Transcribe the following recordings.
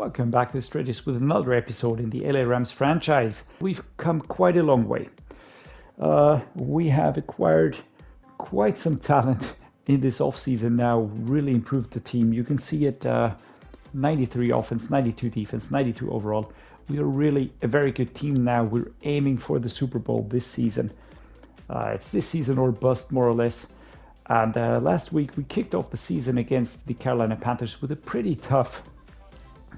Welcome back to Strategist with another episode in the LA Rams franchise. We've come quite a long way. We have acquired quite some talent in this offseason now, really improved the team. You can see it, 93 offense, 92 defense, 92 overall. We are really a very good team now. We're aiming for the Super Bowl this season. It's this season or bust, more or less. And last week we kicked off the season against the Carolina Panthers with a pretty tough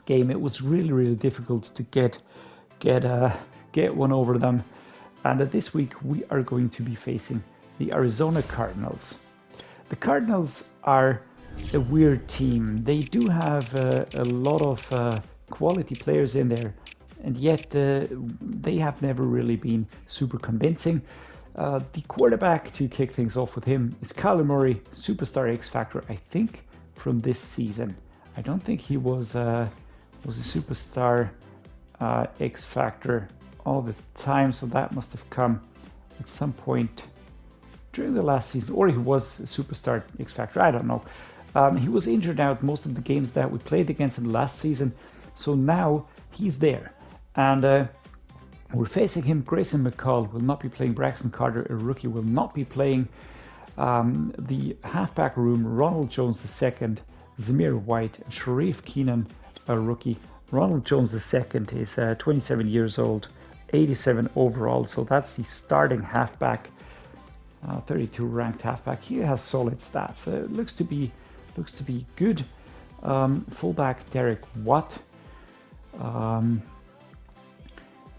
game. It was really difficult to get one over them. And this week we are going to be facing the Arizona Cardinals. The Cardinals are a weird team. They do have a lot of quality players in there, and yet they have never really been super convincing. The quarterback, to kick things off with him, is Kyler Murray, superstar X Factor, I think, from this season. I don't think he was a superstar X Factor all the time, so that must have come at some point during the last season, or he was a superstar X Factor, I don't know. He was injured out most of the games that we played against him last season, so now he's there. And we're facing him. Grayson McCall will not be playing. Braxton Carter, a rookie, will not be playing. The halfback room, Ronald Jones II, Zamir White, and Sharif Keenan, a rookie. Ronald Jones II is 27 years old, 87 overall, so that's the starting halfback, 32 ranked halfback. He has solid stats. Looks to be good. Fullback Derek Watt.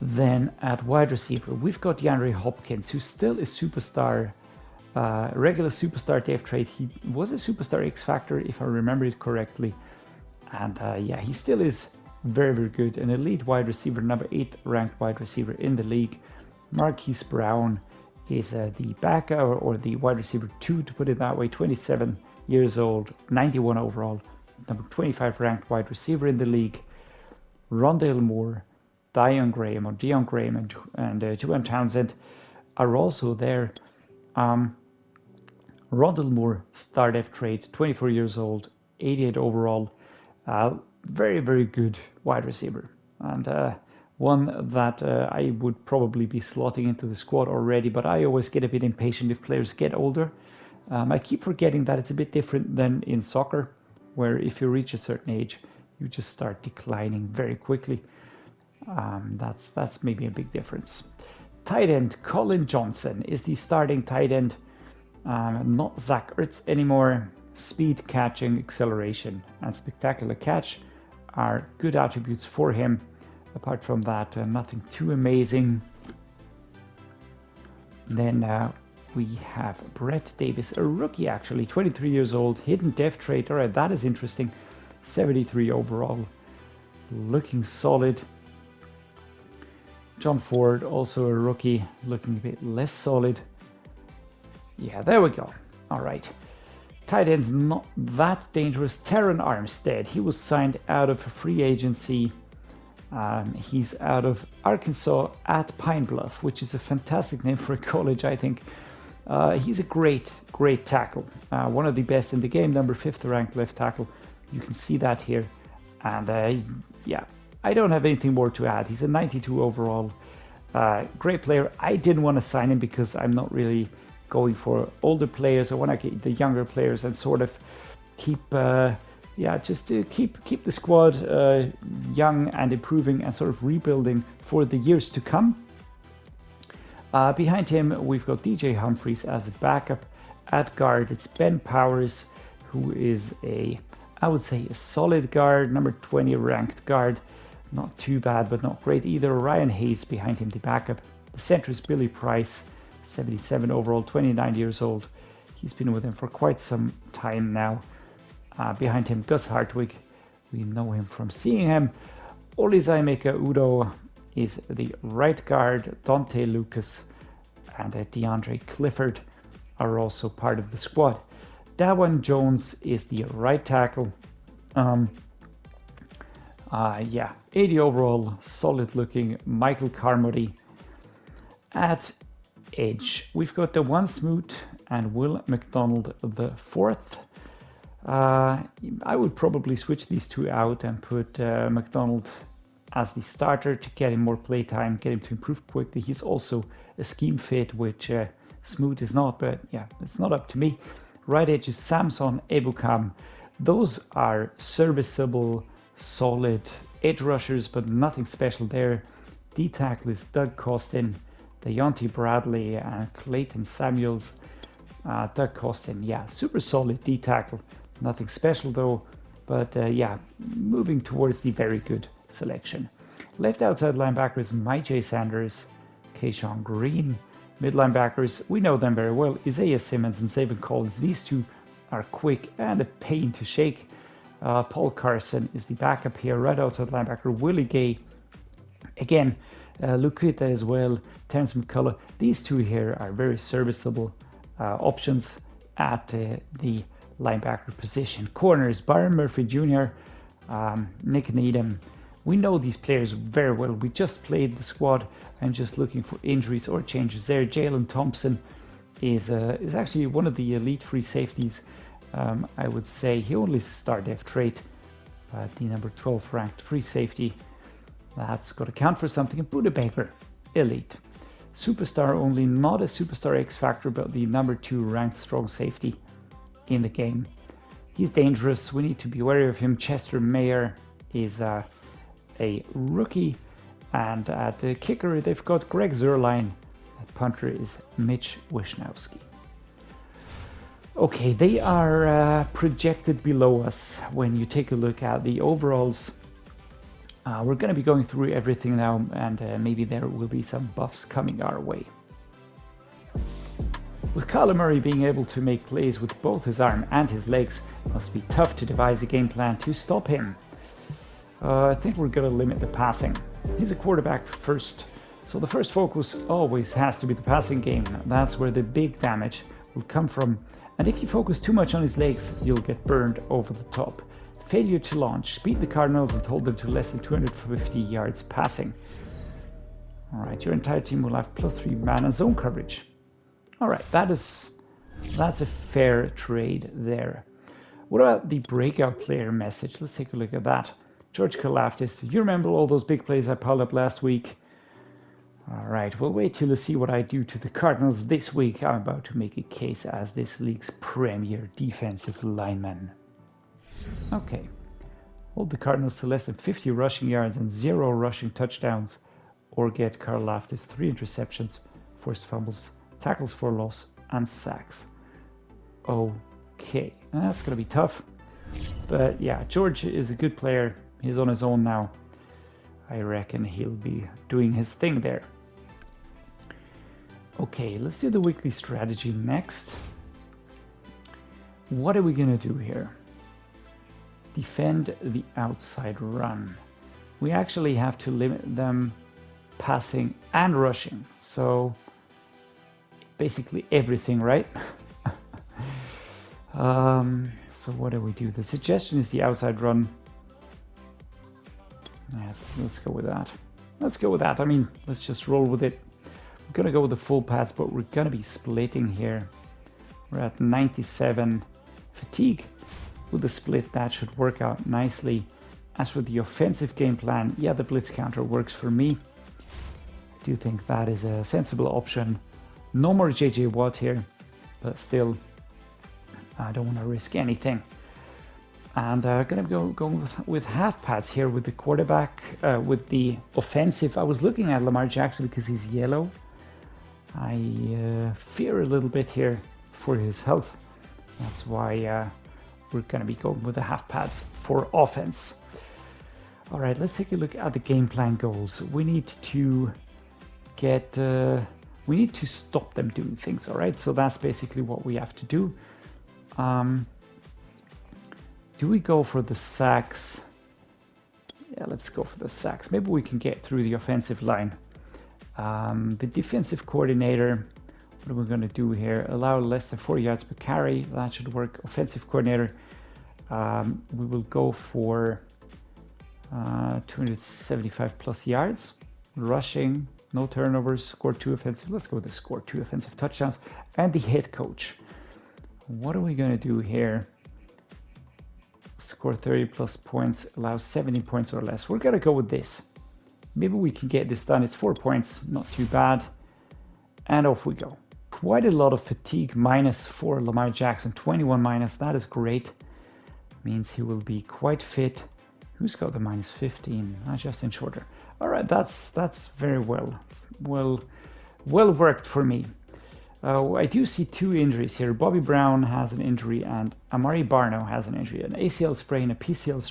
Then at wide receiver, we've got DeAndre Hopkins, who's still a superstar, regular superstar depth trade. He was a superstar X Factor, if I remember it correctly. And yeah, he still is very good. An elite wide receiver, number 8 ranked wide receiver in the league. Marquise Brown is the backup, or the wide receiver 2, to put it that way, 27 years old, 91 overall, number 25 ranked wide receiver in the league. Wan'Dale Moore, Deon Graham and Juwan Townsend are also there. Rondell Moore, star depth trade, 24 years old, 88 overall, very good wide receiver, and one that I would probably be slotting into the squad already, but I always get a bit impatient if players get older. I keep forgetting that it's a bit different than in soccer, where if you reach a certain age, you just start declining very quickly. That's maybe a big difference. Tight end Colin Johnson is the starting tight end. Not Zach Ertz anymore. Speed, catching, acceleration, and spectacular catch are good attributes for him. Apart from that, nothing too amazing. Then we have Brett Davis, a rookie actually, 23 years old, hidden depth trade. All right, that is interesting. 73 overall, looking solid. John Ford, also a rookie, looking a bit less solid. Yeah, there we go. All right. Tight end's not that dangerous. Terron Armstead, he was signed out of free agency. He's out of Arkansas at Pine Bluff, which is a fantastic name for a college, I think. He's a great tackle. One of the best in the game, number 5th ranked left tackle. You can see that here. And yeah, I don't have anything more to add. He's a 92 overall. Great player. I didn't want to sign him because I'm not really going for older players. I want to get the younger players and sort of keep, just to keep the squad young and improving and sort of rebuilding for the years to come. Behind him, we've got DJ Humphries as a backup. At guard, it's Ben Powers, who is I would say a solid guard, number 20 ranked guard. Not too bad, but not great either. Ryan Hayes behind him, the backup. The center is Billy Price, 77 overall, 29 years old. He's been with him for quite some time now. Behind him, Gus Hartwig. We know him from seeing him. Olizaimeka Udo is the right guard. Dante Lukas and DeAndre Clifford are also part of the squad. Dawan Jones is the right tackle. 80 overall, solid looking. Michael Carmody. At edge, we've got the one Smoot and Will McDonald the fourth. I would probably switch these two out and put McDonald as the starter to get him more play time, get him to improve quickly. He's also a scheme fit, which Smoot is not, but yeah, it's not up to me. Right edge is Samson, Ebukam. Those are serviceable, solid edge rushers, but nothing special there. D tackle is Doug Costin, Deontay Bradley, and Clayton Samuels. Doug Costin, yeah, super solid D tackle. Nothing special though, but yeah, moving towards the very good selection. Left outside linebackers, Myjai Sanders, Keyshawn Green. Mid linebackers, we know them very well, Isaiah Simmons and Zaven Collins. These two are quick and a pain to shake. Paul Carson is the backup here. Right outside linebacker, Willie Gay. Again, Lukita as well, Terrence McCullough. These two here are very serviceable options at the linebacker position. Corners, Byron Murphy Jr., Nick Needham. We know these players very well. We just played the squad. I'm just looking for injuries or changes there. Jalen Thompson is actually one of the elite free safeties. I would say he only is a star def trait, but the number 12 ranked free safety. That's got to count for something. And Budda Baker, elite. Superstar only, not a superstar X factor, but the number 2 ranked strong safety in the game. He's dangerous. We need to be wary of him. Chester Mayer is a rookie. And at the kicker, they've got Greg Zuerlein. At punter is Mitch Wisnowski. Okay, they are projected below us when you take a look at the overalls. We're going to be going through everything now, and maybe there will be some buffs coming our way. With Kyler Murray being able to make plays with both his arm and his legs, it must be tough to devise a game plan to stop him. I think we're going to limit the passing. He's a quarterback first, so the first focus always has to be the passing game. That's where the big damage will come from. And if you focus too much on his legs, you'll get burned over the top. Failure to launch, beat the Cardinals and hold them to less than 250 yards passing. Alright, your entire team will have +3 man and zone coverage. Alright, that's a fair trade there. What about the breakout player message? Let's take a look at that. George Karlaftis, you remember all those big plays I piled up last week? Alright, we'll wait till you see what I do to the Cardinals this week. I'm about to make a case as this league's premier defensive lineman. Okay, hold the Cardinals to less than 50 rushing yards and 0 rushing touchdowns, or get Karlaftis 3 interceptions, forced fumbles, tackles for loss, and sacks. Okay, that's going to be tough, but yeah, George is a good player. He's on his own now. I reckon he'll be doing his thing there. Okay, let's do the weekly strategy next. What are we going to do here? Defend the outside run. We actually have to limit them passing and rushing. So basically everything, right? So what do we do? The suggestion is the outside run. Yes, let's go with that. Let's go with that. I mean, let's just roll with it. We're going to go with the full pass, but we're going to be splitting here. We're at 97 fatigue. With the split, that should work out nicely. As for the offensive game plan, yeah, the blitz counter works for me. I do think that is a sensible option. No more JJ Watt here, but still, I don't want to risk anything. And gonna go with half pads here with the quarterback, with the offensive. I was looking at Lamar Jackson because he's yellow. I fear a little bit here for his health. That's why we're going to be going with the half pads for offense. All right, let's take a look at the game plan goals. We need to stop them doing things. All right, so that's basically what we have to do. Do we go for the sacks? Yeah, let's go for the sacks. Maybe we can get through the offensive line. The defensive coordinator, what are we going to do here? Allow less than 4 yards per carry. That should work. Offensive coordinator, we will go for 275 plus yards. Rushing, no turnovers, score 2 offensive. Let's go with the score 2 offensive touchdowns. And the head coach. What are we going to do here? score 30 plus points, allows 70 points or less. We're gonna go with this. Maybe we can get this done. It's 4 points, not too bad. And off we go. Quite a lot of fatigue minus for Lamar Jackson, 21 minus, that is great. Means he will be quite fit. Who's got the minus 15? Justin Shorter. All right, that's very well worked for me. I do see 2 injuries here. Bobby Brown has an injury and Amari Barno has an injury. An ACL sprain, a PCL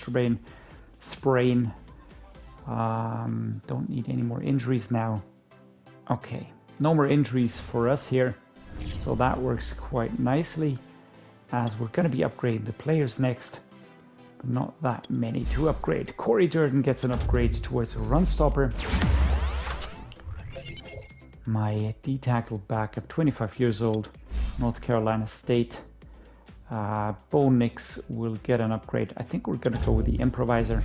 sprain. Don't need any more injuries now. Okay, no more injuries for us here. So that works quite nicely as we're going to be upgrading the players next. But not that many to upgrade. Corey Durden gets an upgrade towards a run stopper. My D-tackle backup, 25 years old, North Carolina State. Bo Nix will get an upgrade. I think we're going to go with the improviser.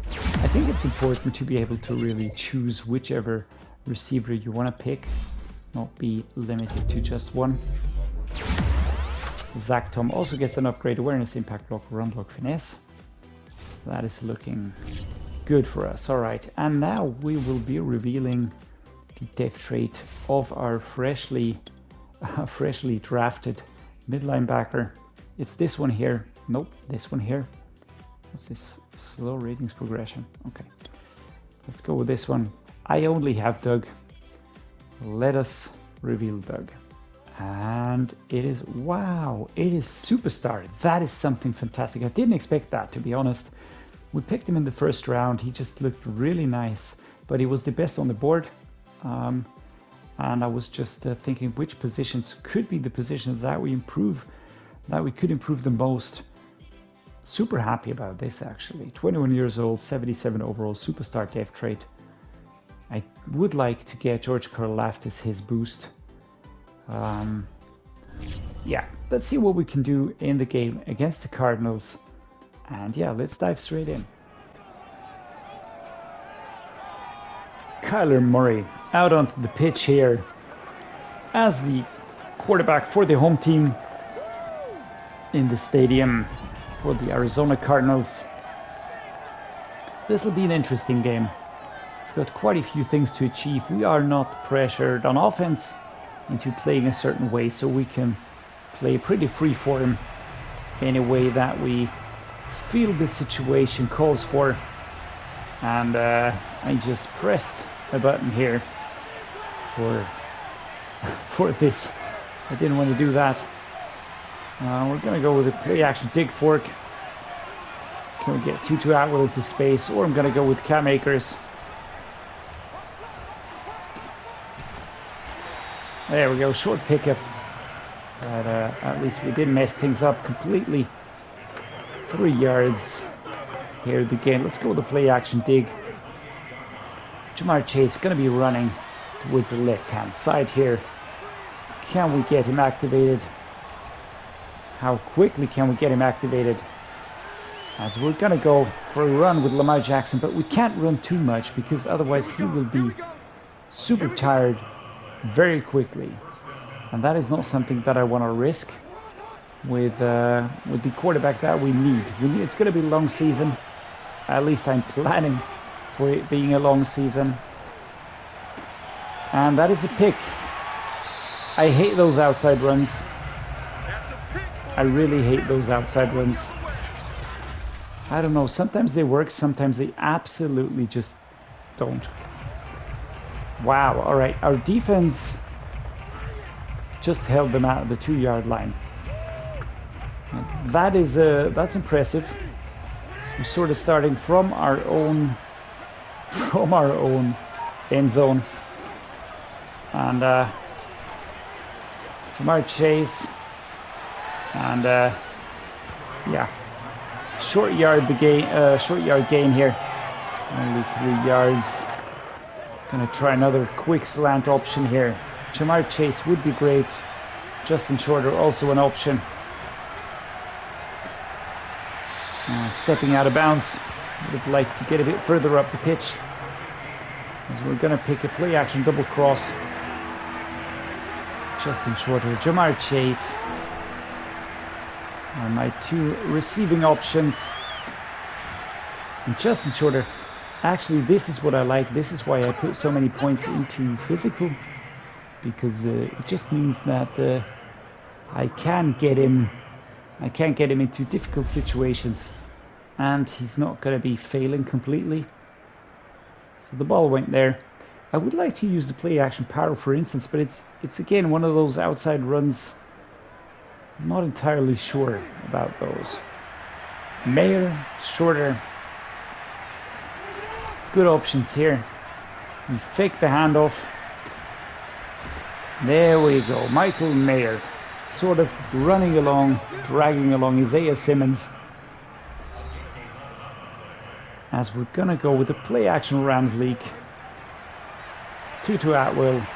I think it's important to be able to really choose whichever receiver you want to pick, not be limited to just one. Zach Tom also gets an upgrade, awareness, impact block, run block, finesse. That is looking good for us. All right, and now we will be revealing the depth trait of our freshly drafted mid linebacker. It's this one here. Nope, this one here. What's this? Slow ratings progression. Okay, let's go with this one. I only have Doug. Let us reveal Doug. And it is, wow, it is superstar. That is something fantastic. I didn't expect that, to be honest. We picked him in the first round. He just looked really nice, but he was the best on the board. And I was just thinking which positions could be the positions that we could improve the most. Super happy about this, actually. 21 years old, 77 overall, superstar depth trait. I would like to get George Karlaftis his boost. Yeah, let's see what we can do in the game against the Cardinals. And yeah, let's dive straight in. Kyler Murray out onto the pitch here as the quarterback for the home team in the stadium for the Arizona Cardinals. This will be an interesting game. We've got quite a few things to achieve. We are not pressured on offense into playing a certain way, so we can play pretty free form in a way that we feel the situation calls for. And I just pressed a button here for this. I didn't want to do that. We're gonna go with a play action dig fork. Can we get Tutu Atwell into space, or I'm gonna go with Cam Akers. There we go, short pickup. But at least we didn't mess things up completely. 3 yards here at the game. Let's go with the play action dig. Jamar Chase is going to be running towards the left hand side here. Can we get him activated? How quickly can we get him activated? As we're going to go for a run with Lamar Jackson, but we can't run too much because otherwise he will be super tired very quickly. And that is not something that I want to risk with the quarterback that we need. It's going to be a long season. At least I'm planning for it being a long season. And that is a pick. I hate those outside runs. I really hate those outside runs. I don't know, sometimes they work, sometimes they absolutely just don't. Wow, all right, our defense just held them out of the 2-yard line. That's impressive. We're sort of starting from our own end zone. And Jamar Chase, and yeah, short yard gain here. Only 3 yards. Gonna try another quick slant option here. Jamar Chase would be great. Justin Shorter also an option. Stepping out of bounds. Would have liked to get a bit further up the pitch. As we're gonna pick a play action double cross. Justin Shorter, Jamar Chase are my 2 receiving options. And Justin Shorter, actually this is what I like. This is why I put so many points into physical, because it just means that I can get him into difficult situations and he's not going to be failing completely. So the ball went there. I would like to use the play action power, for instance, but it's again one of those outside runs. I'm not entirely sure about those. Mayer, Shorter. Good options here. We fake the handoff. There we go. Michael Mayer sort of running along, dragging along Isaiah Simmons. As we're going to go with the play action Rams leak. 2 to Atwell.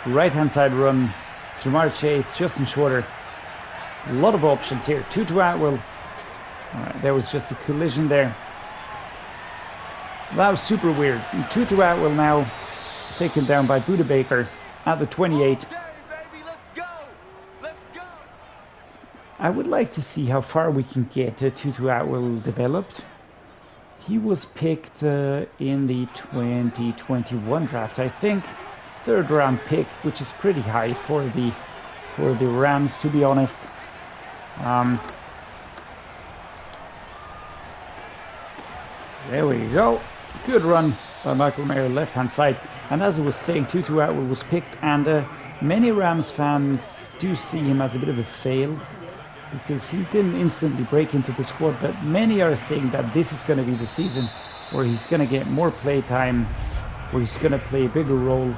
Right hand side run. Jamar Chase, Justin Shorter. A lot of options here. 2 to Atwell. Alright, there was just a collision there. That was super weird. 2 to Atwell now. Taken down by Budda Baker at the 28. I would like to see how far we can get Tutu Atwell developed. He was picked in the 2021 draft, I think. 3rd round pick, which is pretty high for the Rams, to be honest. There we go. Good run by Michael Mayer, left hand side. And as I was saying, Tutu Atwell was picked, and many Rams fans do see him as a bit of a fail, because he didn't instantly break into the squad, but many are saying that this is going to be the season where he's going to get more play time, where he's going to play a bigger role,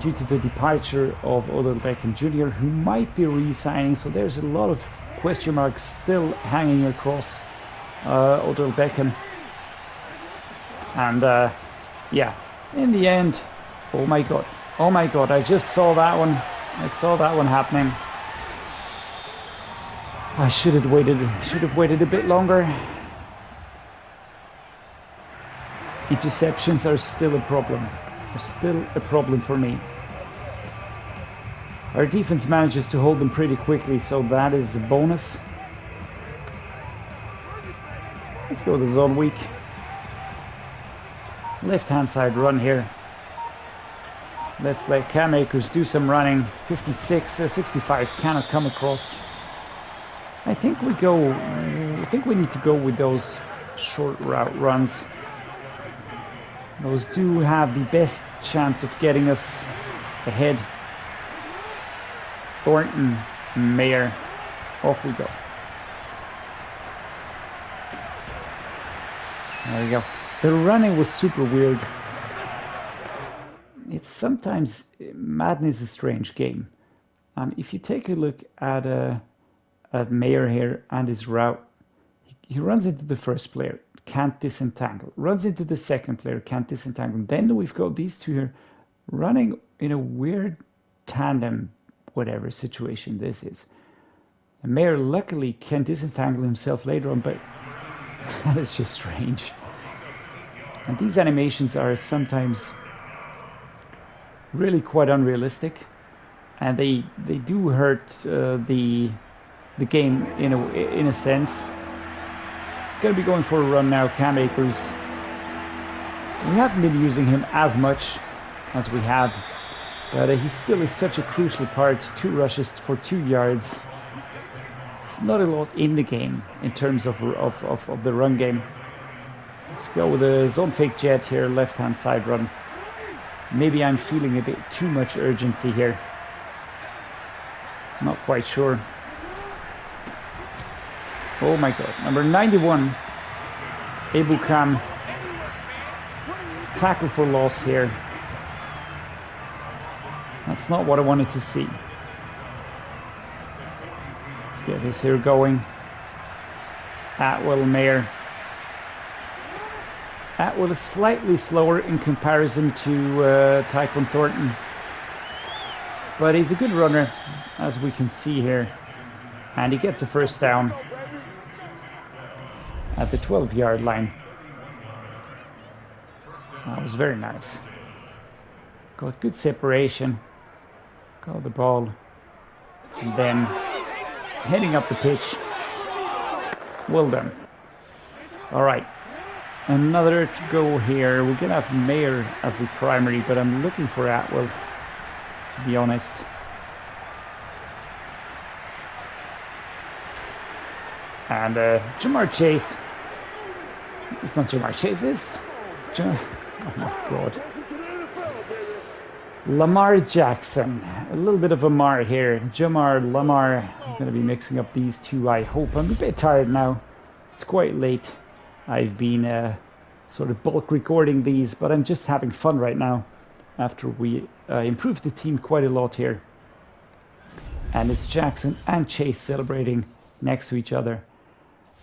due to the departure of Odell Beckham Jr., who might be re-signing. So there's a lot of question marks still hanging across Odell Beckham. And yeah, in the end, oh my god, I just saw that one. I saw that one happening. I should have waited a bit longer. Interceptions are still a problem. Are still a problem for me. Our defense manages to hold them pretty quickly, so that is a bonus. Let's go with the zone weak. Left hand side run here. Let's let Cam Akers do some running. 65 cannot come across. I think we need to go with those short route runs. Those do have the best chance of getting us ahead. Thornton, Mayer, off we go. There we go. The running was super weird. It's sometimes, Madden is a strange game. If you take a look at Mayer here and his route, he runs into the first player, can't disentangle. Runs into the second player, can't disentangle. Then we've got these two here running in a weird tandem, whatever situation this is. And Mayer luckily can disentangle himself later on, but that is just strange. And these animations are sometimes really quite unrealistic, and they do hurt the game in a sense. Gonna be going for a run now, Cam Akers. We haven't been using him as much as we have, but he still is such a crucial part. 2 rushes for 2 yards. It's not a lot in the game in terms of the run game. Let's go with a zone fake jet here, left hand side run. Maybe I'm feeling a bit too much urgency here. Not quite sure. Oh my god, number 91, Ebukam, tackle for loss here. That's not what I wanted to see. Let's get this here going. Atwell, Mayer. Atwell is slightly slower in comparison to Tyquan Thornton, but he's a good runner, as we can see here, and he gets a first down at the 12-yard line. That was very nice. Got good separation. Got the ball. And then heading up the pitch. Well done. All right. Another go here. We're going to have Mayer as the primary, but I'm looking for Atwell, to be honest. And Jamar Chase. It's not Jamar Chase, it's... oh my God. Lamar Jackson. A little bit of a Mar here. Jamar, Lamar. I'm going to be mixing up these two, I hope. I'm a bit tired now. It's quite late. I've been sort of bulk recording these, but I'm just having fun right now after we improved the team quite a lot here. And it's Jackson and Chase celebrating next to each other.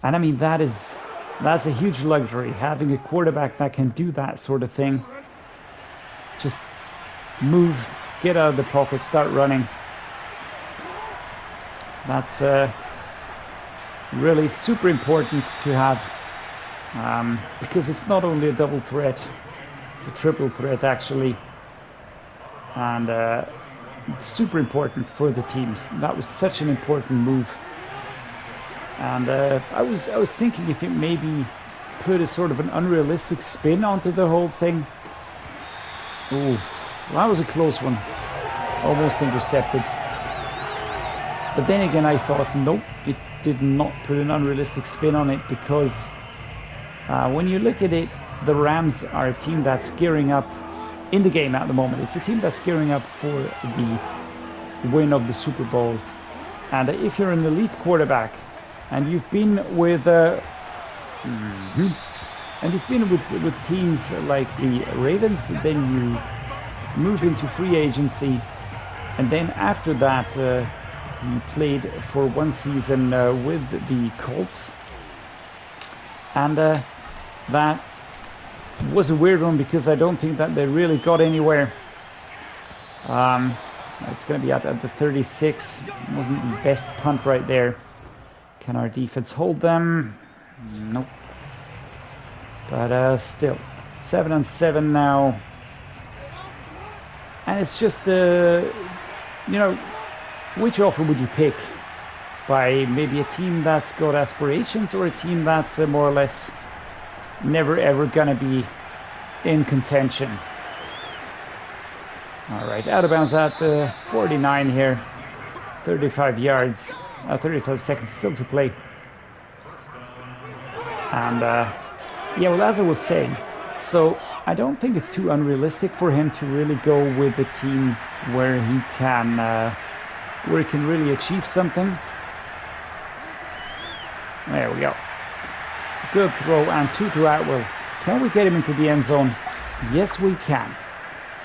And I mean, that's a huge luxury, having a quarterback that can do that sort of thing. Just move, get out of the pocket, start running. That's really super important to have, because it's not only a double threat, it's a triple threat actually, and it's super important for the teams. That was such an important move, and I was thinking if it maybe put a sort of an unrealistic spin onto the whole thing. Oof. That was a close one, almost intercepted. But then again, I thought, nope, it did not put an unrealistic spin on it, because when you look at it, the Rams are a team that's gearing up in the game at the moment. It's a team that's gearing up for the win of the Super Bowl. And if you're an elite quarterback and you've been with with teams like the Ravens, then you move into free agency, and then after that he played for one season with the Colts, and that was a weird one because I don't think that they really got anywhere. It's going to be at the 36. Wasn't the best punt right there. Can our defense hold them? Nope. But still 7-7 now. And it's just, you know, which offer would you pick? By maybe a team that's got aspirations, or a team that's more or less never ever gonna be in contention? All right, out of bounds at the 49 here. 35 yards, 35 seconds still to play. And yeah, well, as I was saying, so I don't think it's too unrealistic for him to really go with a team where he can really achieve something. There we go. Good throw, and two to Atwell. Can we get him into the end zone? Yes, we can.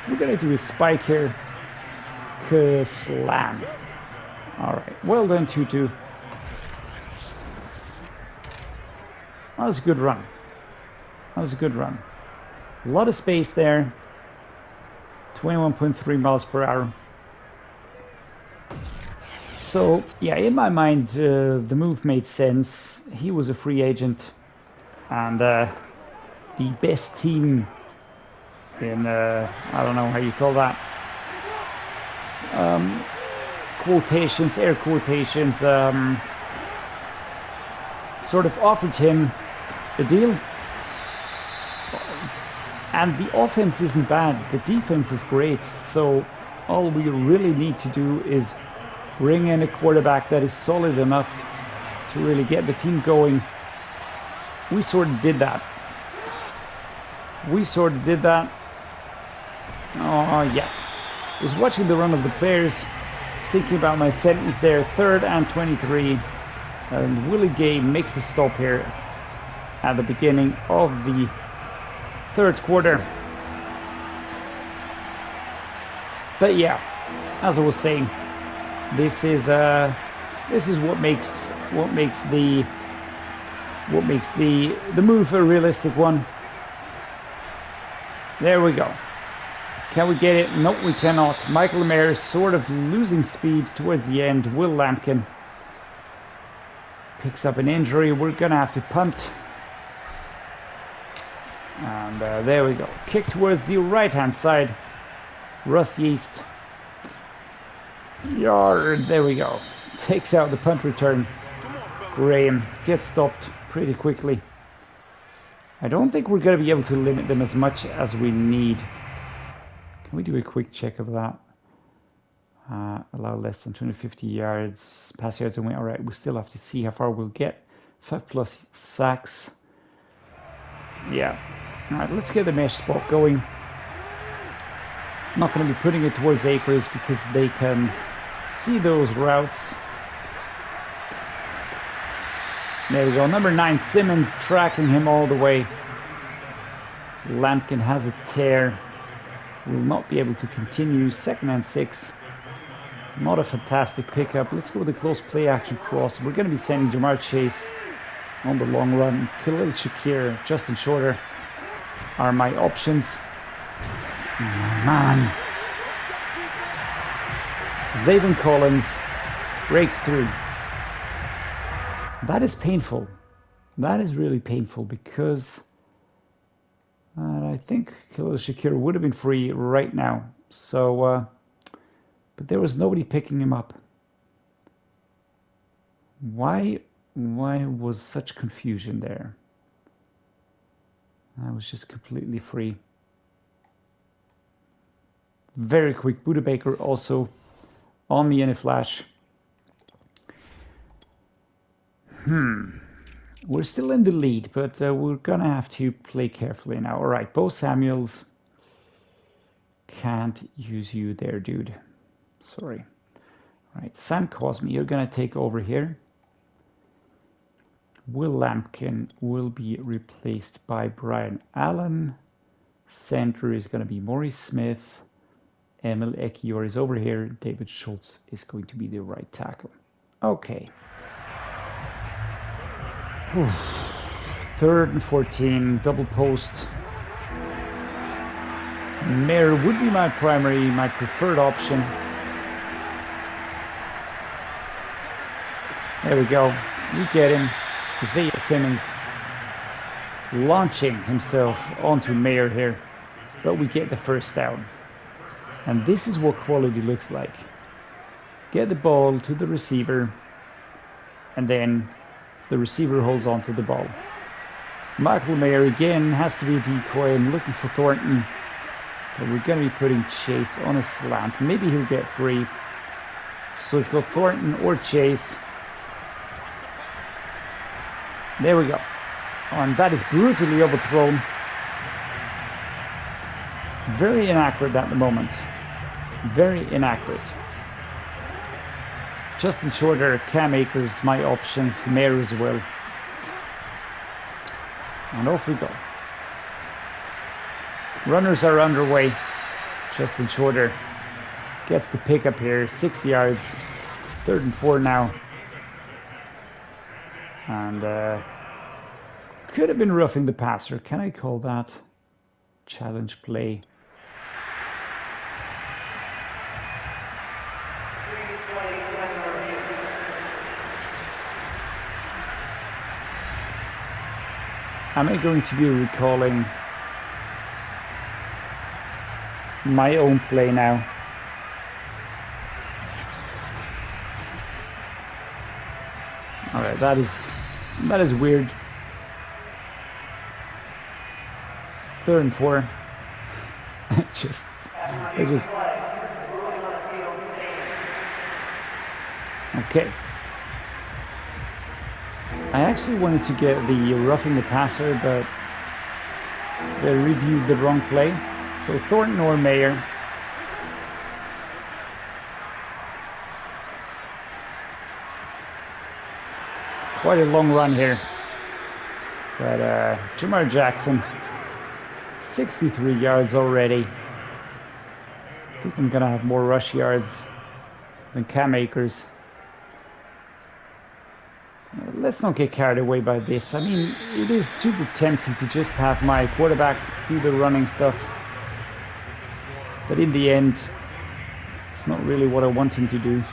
We're gonna do a spike here. Slam. All right, well done, Tutu. That was a good run. That was a good run. A lot of space there. 21.3 miles per hour. So yeah, in my mind, the move made sense. He was a free agent, and the best team in I don't know how you call that, quotations, air quotations, sort of offered him a deal. And the offense isn't bad, the defense is great, so all we really need to do is bring in a quarterback that is solid enough to really get the team going. We sort of did that. Oh yeah. I was watching the run of the players, thinking about my sentence there. 3rd and 23. And Willie Gay makes a stop here at the beginning of the 3rd quarter. But yeah, as I was saying, this is what makes the move a realistic one. There we go. Can we get it? Nope, we cannot. Michael Lamar is sort of losing speed towards the end. Will Lampkin picks up an injury. We're gonna have to punt. And there we go. Kick towards the right-hand side. Russ East. Yard. There we go. Takes out the punt return. Graham gets stopped pretty quickly. I don't think we're going to be able to limit them as much as we need. Can we do a quick check of that? Allow less than 250 yards, pass yards away. All right, we still have to see how far we'll get. 5+ sacks. Yeah. All right, let's get the mesh spot going. I'm not going to be putting it towards Akers because they can see those routes. There we go. Number 9, Simmons, tracking him all the way. Lampkin has a tear. Will not be able to continue. 2nd and 6. Not a fantastic pickup. Let's go with the close play action cross. We're going to be sending Jamar Chase on the long run. Khalil, Shakir, Justin Shorter are my options. Man. Zaven Collins breaks through. That is painful. That is really painful because I think Khalil Shakir would have been free right now. So, but there was nobody picking him up. Why was such confusion there? I was just completely free. Very quick. Budda Baker also on me in a flash. We're still in the lead, but we're gonna have to play carefully now. All right, Bo Samuels. Can't use you there, dude. Sorry. All right, Sam Cosmi, you're gonna take over here. Will Lampkin will be replaced by Brian Allen. Center is gonna be Maurice Smith. Emil Ekiyor is over here. David Schultz is going to be the right tackle. Okay. 3rd and 14, double post. Mayer would be my preferred option. There we go. You get him. Isaiah Simmons launching himself onto Mayer here. But we get the first down. And this is what quality looks like. Get the ball to the receiver, and then the receiver holds on to the ball. Michael Mayer again has to be a decoy and looking for Thornton. But we're going to be putting Chase on a slant. Maybe he'll get free. So we've got Thornton or Chase. There we go. And that is brutally overthrown. Very inaccurate at the moment. Very inaccurate. Justin Shorter, Cam Akers, my options. Mayer as well. And off we go. Runners are underway. Justin Shorter gets the pickup here. 6 yards. 3rd and 4 now. And could have been roughing the passer. Can I call that challenge play? Am I going to be recalling my own play now? All right, that is weird. 3rd and 4. I just. Okay. I actually wanted to get the roughing the passer, but they reviewed the wrong play. So Thornton or Mayer. Quite a long run here. But Jamar Jackson, 63 yards already. I think I'm going to have more rush yards than Cam Akers. Let's not get carried away by this. I mean, it is super tempting to just have my quarterback do the running stuff. But in the end, it's not really what I want him to do.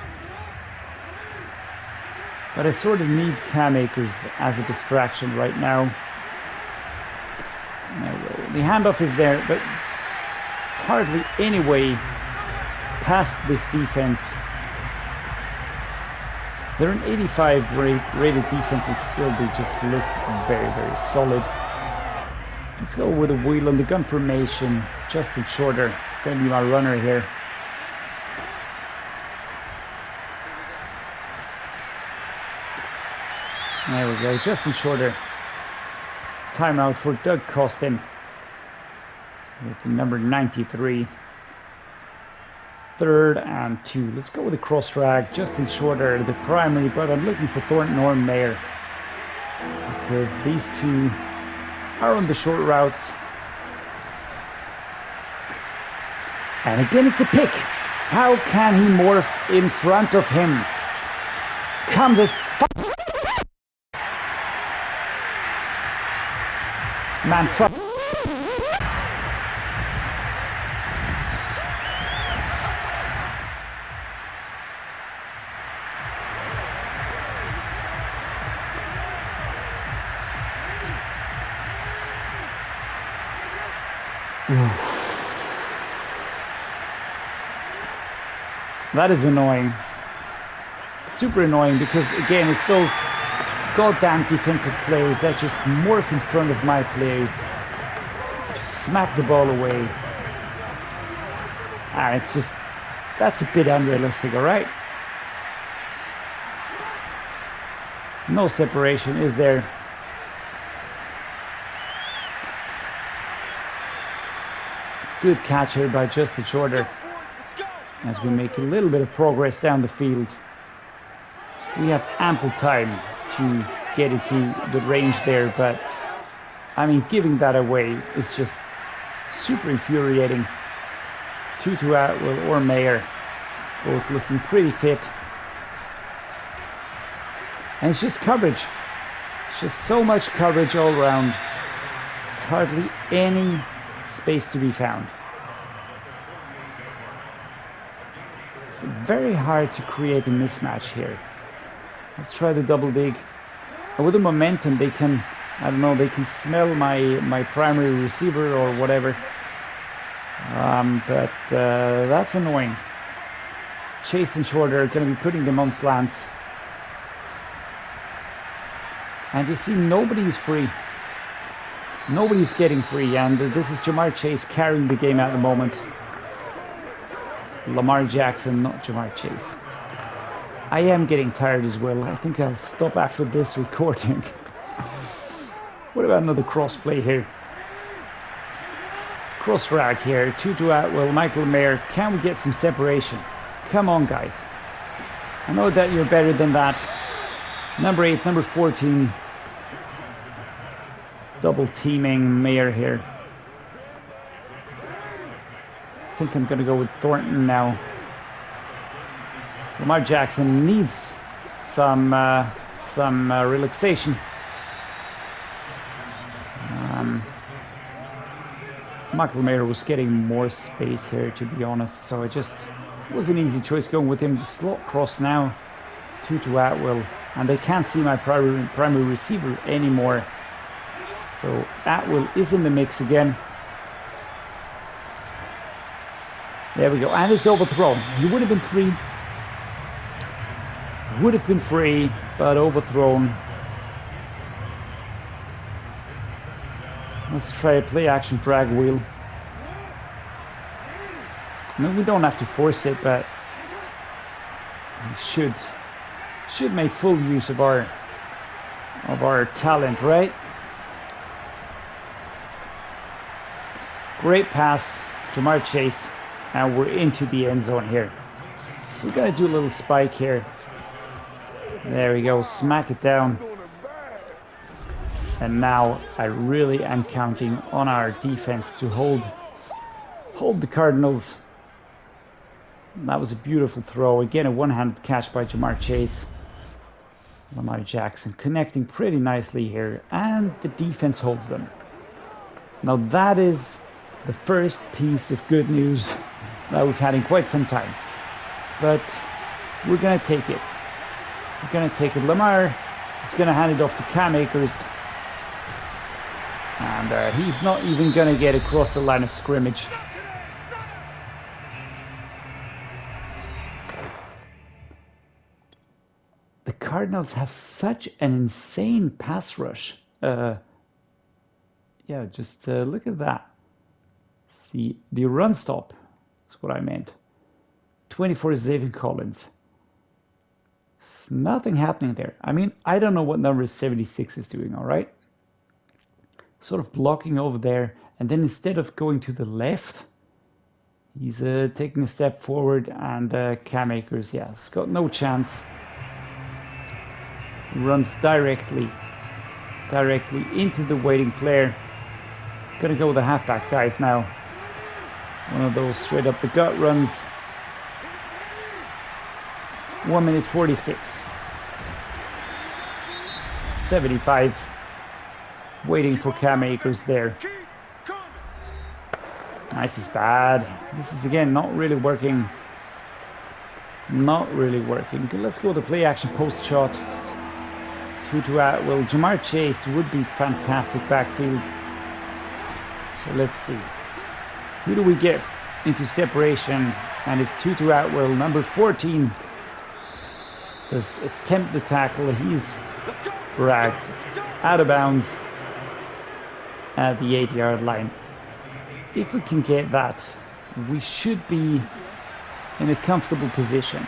But I sort of need Cam Akers as a distraction right now. The handoff is there, but it's hardly any way past this defense. They're an 85 rated defense and still they just look very, very solid. Let's go with a wheel on the gun formation. Justin Shorter. Going to be my runner here. There we go. Justin Shorter. Timeout for Doug Costin. With the number 93. 3rd and 2. Let's go with the cross drag. Justin Shorter, the primary, but I'm looking for Thornton or Mayer. Because these two are on the short routes. And again, it's a pick. How can he morph in front of him? Come the man, fuck. That is annoying. Super annoying because, again, it's those goddamn defensive players that just morph in front of my players. Just smack the ball away. And it's just, that's a bit unrealistic, alright? No separation, is there? Good catch here by Justin Shorter. As we make a little bit of progress down the field. We have ample time to get into the range there, but I mean, giving that away is just super infuriating. Tutu Atwell or Mayer, both looking pretty fit. And it's just coverage. It's just so much coverage all around. It's hardly any space to be found. It's very hard to create a mismatch here. Let's try the double dig. And with the momentum, they can, I don't know, they can smell my primary receiver or whatever. But that's annoying. Chase and Shorter are going to be putting them on slants. And you see, nobody's free. Nobody's getting free, and this is Jamar Chase carrying the game at the moment. Lamar Jackson, not Jamar Chase. I am getting tired as well. I think I'll stop after this recording. What about another cross play here? Cross drag here. Tutu Atwell, Michael Mayer. Can we get some separation? Come on, guys. I know that you're better than that. Number 8, number 14. Double teaming Mayer here. I think I'm going to go with Thornton now. Lamar Jackson needs some relaxation. Michael Mayer was getting more space here, to be honest, so it was an easy choice going with him. The slot cross now to Atwell, and they can't see my primary receiver anymore. So Atwell is in the mix again. There we go, and it's overthrown. He would have been free. Would have been free, but overthrown. Let's try a play action drag wheel. I mean, we don't have to force it, but we should make full use of our talent, right? Great pass, Jamar Chase, and we're into the end zone here. We're gonna do a little spike here. There we go, smack it down. And now I really am counting on our defense to hold the Cardinals. That was a beautiful throw. Again, a one-handed catch by Jamar Chase. Lamar Jackson connecting pretty nicely here, and the defense holds them. Now that is the first piece of good news that we've had in quite some time. But we're gonna take it. We're gonna take it. Lamar is gonna hand it off to Cam Akers. And he's not even gonna get across the line of scrimmage. The Cardinals have such an insane pass rush. Yeah, just look at that. See, the run stop. That's what I meant. 24 Zaven Collins. There's nothing happening there. I mean, I don't know what number 76 is doing, all right? Sort of blocking over there, and then instead of going to the left, he's taking a step forward, and Cam Akers, yeah, has got no chance. Runs directly into the waiting player. Gonna go with a halfback dive now. One of those straight up the gut runs. 1 minute 46. 75. Waiting for Cam Akers there. Nice is bad. This is again not really working. Not really working. Let's go to play action post shot. 2 Atwell. Jamar Chase would be fantastic backfield. So let's see. Who do we get into separation? And it's 2 Atwell, number 14. Does attempt the tackle. He's dragged out of bounds at the 8-yard line. If we can get that, we should be in a comfortable position.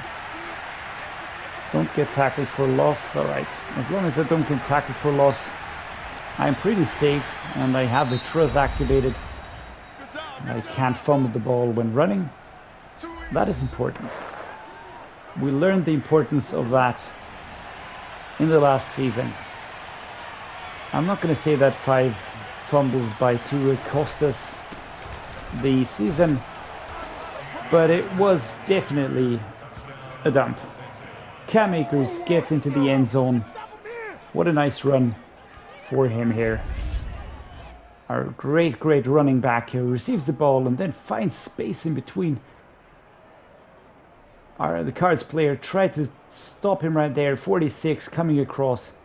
Don't get tackled for loss. All right. As long as I don't get tackled for loss, I'm pretty safe, and I have the trust activated. I can't fumble the ball when running. That is important. We learned the importance of that in the last season. I'm not going to say that 5 fumbles by Tua cost us the season, but it was definitely a dump. Cam Akers gets into the end zone. What a nice run for him here. Our great running back here receives the ball and then finds space in between. The Cards player tried to stop him right there. 46 coming across,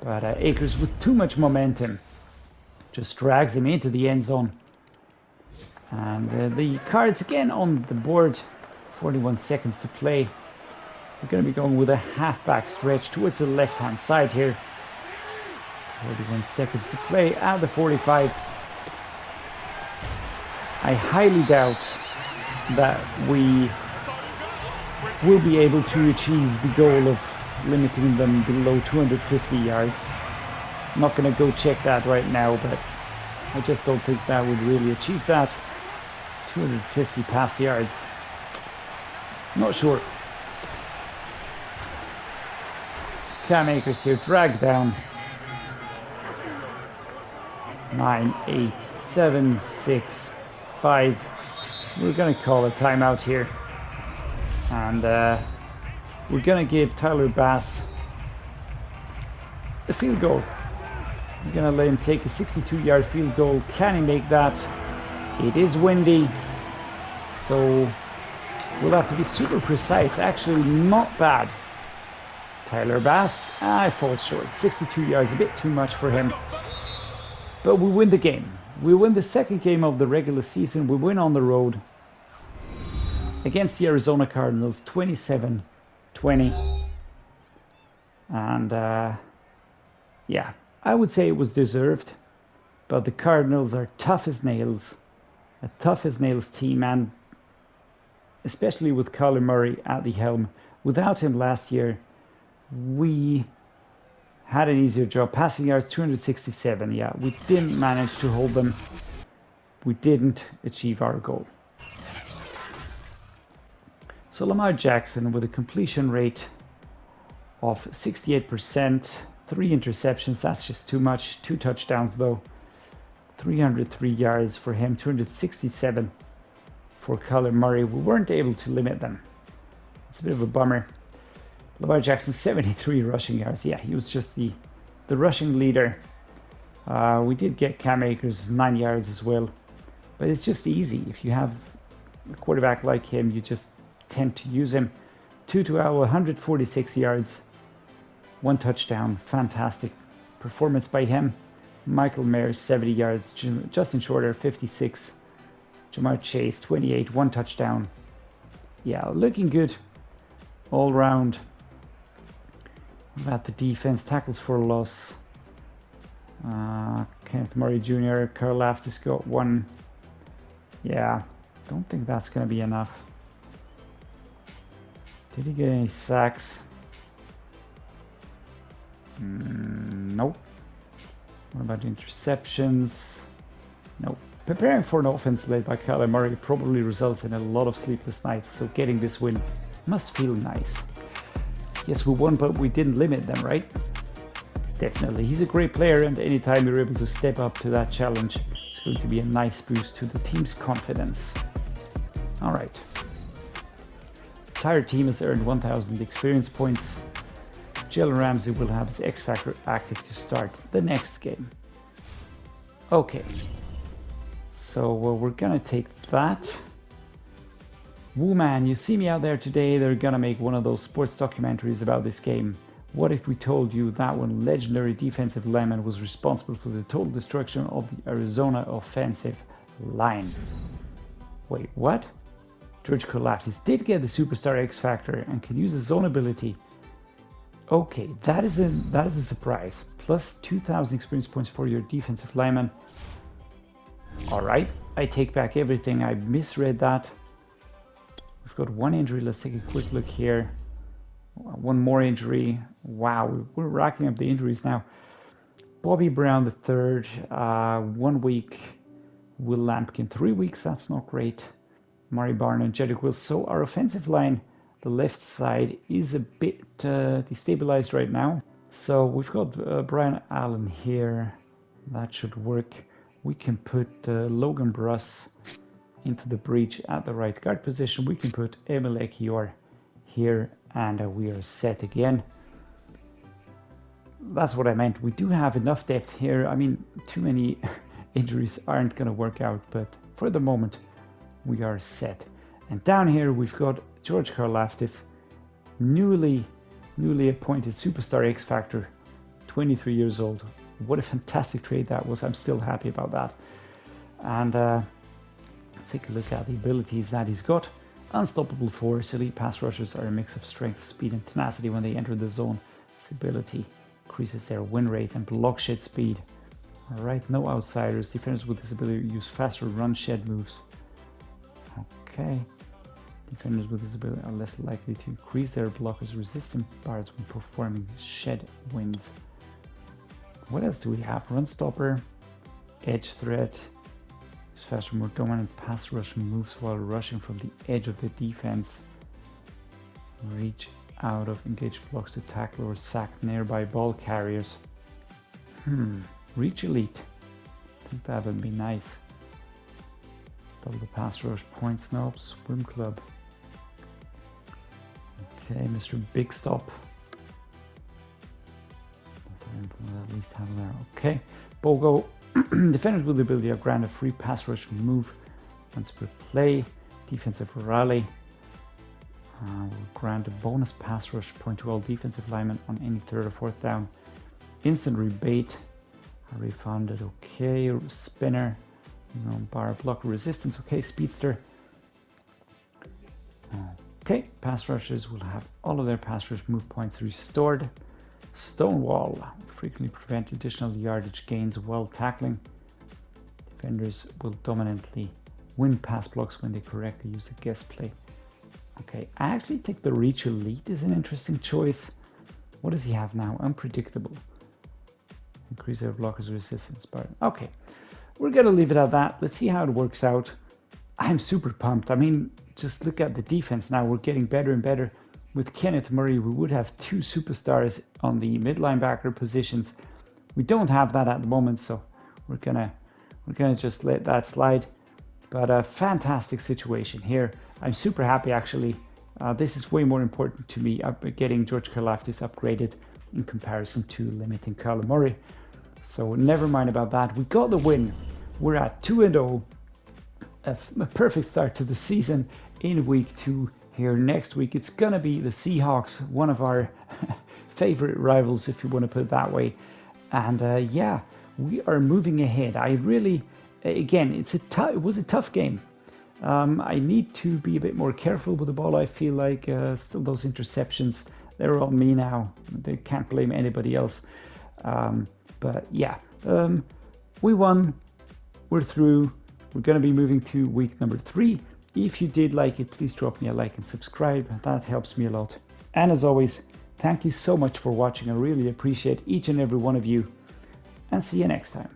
but Akers with too much momentum just drags him into the end zone. And the Cards again on the board. 41 seconds to play. We're going to be going with a halfback stretch towards the left-hand side here. 41 seconds to play at the 45. I highly doubt that we will be able to achieve the goal of limiting them below 250 yards. I'm not going to go check that right now, but I just don't think that would really achieve that. 250 pass yards. Not sure. Cam Akers here, dragged down. 9, 8, 7, 6, 5. We're going to call a timeout here. And we're going to give Tyler Bass a field goal. We're going to let him take a 62-yard field goal. Can he make that? It is windy, so we'll have to be super precise. Actually, not bad. Tyler Bass, I fall short. 62 yards, a bit too much for him. But we win the game. We win the second game of the regular season. We win on the road against the Arizona Cardinals, 27-20. And yeah, I would say it was deserved. But the Cardinals are tough as nails. A tough as nails team, and especially with Kyler Murray at the helm. Without him last year, we had an easier job. Passing yards 267. Yeah, we didn't manage to hold them. We didn't achieve our goal. So Lamar Jackson with a completion rate of 68%, 3 interceptions. That's just too much. 2 touchdowns though. 303 yards for him. 267 for Kyler Murray. We weren't able to limit them. It's a bit of a bummer. Lamar Jackson, 73 rushing yards. Yeah, he was just the rushing leader. We did get Cam Akers 9 yards as well. But it's just easy. If you have a quarterback like him, you just tend to use him. 2 to 146 yards. 1 touchdown. Fantastic performance by him. Michael Mayer, 70 yards. Justin Shorter, 56. Jamar Chase, 28. 1 touchdown. Yeah, looking good all round. About the defense, tackles for loss. Kenneth Murray Jr., Karlaftis got 1. Yeah, don't think that's going to be enough. Did he get any sacks? Nope. What about interceptions? Nope. Preparing for an offense led by Kyler Murray probably results in a lot of sleepless nights, so getting this win must feel nice. Yes, we won, but we didn't limit them, right? Definitely. He's a great player, and anytime you're able to step up to that challenge, it's going to be a nice boost to the team's confidence. Alright. Entire team has earned 1,000 experience points. Jalen Ramsey will have his X Factor active to start the next game. Okay. So we're gonna take that. Woo man, you see me out there today, they're gonna make one of those sports documentaries about this game. What if we told you that one legendary defensive lineman was responsible for the total destruction of the Arizona offensive line? Wait, what? George Karlaftis did get the Superstar X Factor and can use his zone ability. Okay, that is a surprise. Plus 2,000 experience points for your defensive lineman. Alright, I take back everything. I misread that. We've got 1 injury. Let's take a quick look here. 1 more injury. Wow, we're racking up the injuries now. Bobby Brown the third, 1 week. Will Lampkin 3 weeks. That's not great. Murray Barn and Jedrick Will. So our offensive line, the left side, is a bit destabilized right now. So we've got Brian Allen here. That should work. We can put Logan Bruss into the breach at the right guard position. We can put Emil Ekiyor here, and we are set again. That's what I meant. We do have enough depth here. I mean, too many injuries aren't going to work out, but for the moment, we are set. And down here, we've got George Karlaftis, newly appointed Superstar X Factor, 23 years old. What a fantastic trade that was. I'm still happy about that. And let's take a look at the abilities that he's got. Unstoppable force. Elite pass rushers are a mix of strength, speed, and tenacity when they enter the zone. This ability increases their win rate and block shed speed. Alright, no outsiders. Defenders with this ability use faster run shed moves. Okay. Defenders with this ability are less likely to increase their blockers' resistance bars when performing shed wins. What else do we have? Run stopper, edge threat, use faster, more dominant pass rush moves while rushing from the edge of the defense. Reach out of engaged blocks to tackle or sack nearby ball carriers. Reach elite. I think that would be nice. Double the pass rush, point snob, swim club. Okay, Mr. Big Stop. We'll at least have there. Okay, Bogo. Defenders with the ability to grant a free pass rush move once per play. Defensive rally. Will grant a bonus pass rush point to all defensive linemen on any 3rd or 4th down. Instant rebate. Refunded. Okay, spinner. Bar block resistance. Okay, speedster. Okay, pass rushers will have all of their pass rush move points restored. Stonewall. Frequently prevent additional yardage gains while tackling. Defenders will dominantly win pass blocks when they correctly use the guess play. Okay, I actually think the Reach Elite is an interesting choice. What does he have now? Unpredictable. Increase their blockers' resistance bar. Okay, we're gonna leave it at that. Let's see how it works out. I'm super pumped. I mean, just look at the defense now. We're getting better and better. With Kenneth Murray, we would have 2 superstars on the mid linebacker positions. We don't have that at the moment, so we're gonna just let that slide. But a fantastic situation here. I'm super happy actually. This is way more important to me, getting George Karlaftis upgraded in comparison to limiting Kyler Murray. So never mind about that. We got the win. We're at 2-0. A perfect start to the season in week 2. Here next week, it's gonna be the Seahawks, one of our favorite rivals, if you want to put it that way. And yeah, we are moving ahead. I really, again, it was a tough game. I need to be a bit more careful with the ball. I feel like still those interceptions, they're on me now. They can't blame anybody else. But yeah, we won. We're through. We're going to be moving to week number 3. If you did like it, please drop me a like and subscribe. That helps me a lot. And as always, thank you so much for watching. I really appreciate each and every one of you. And see you next time.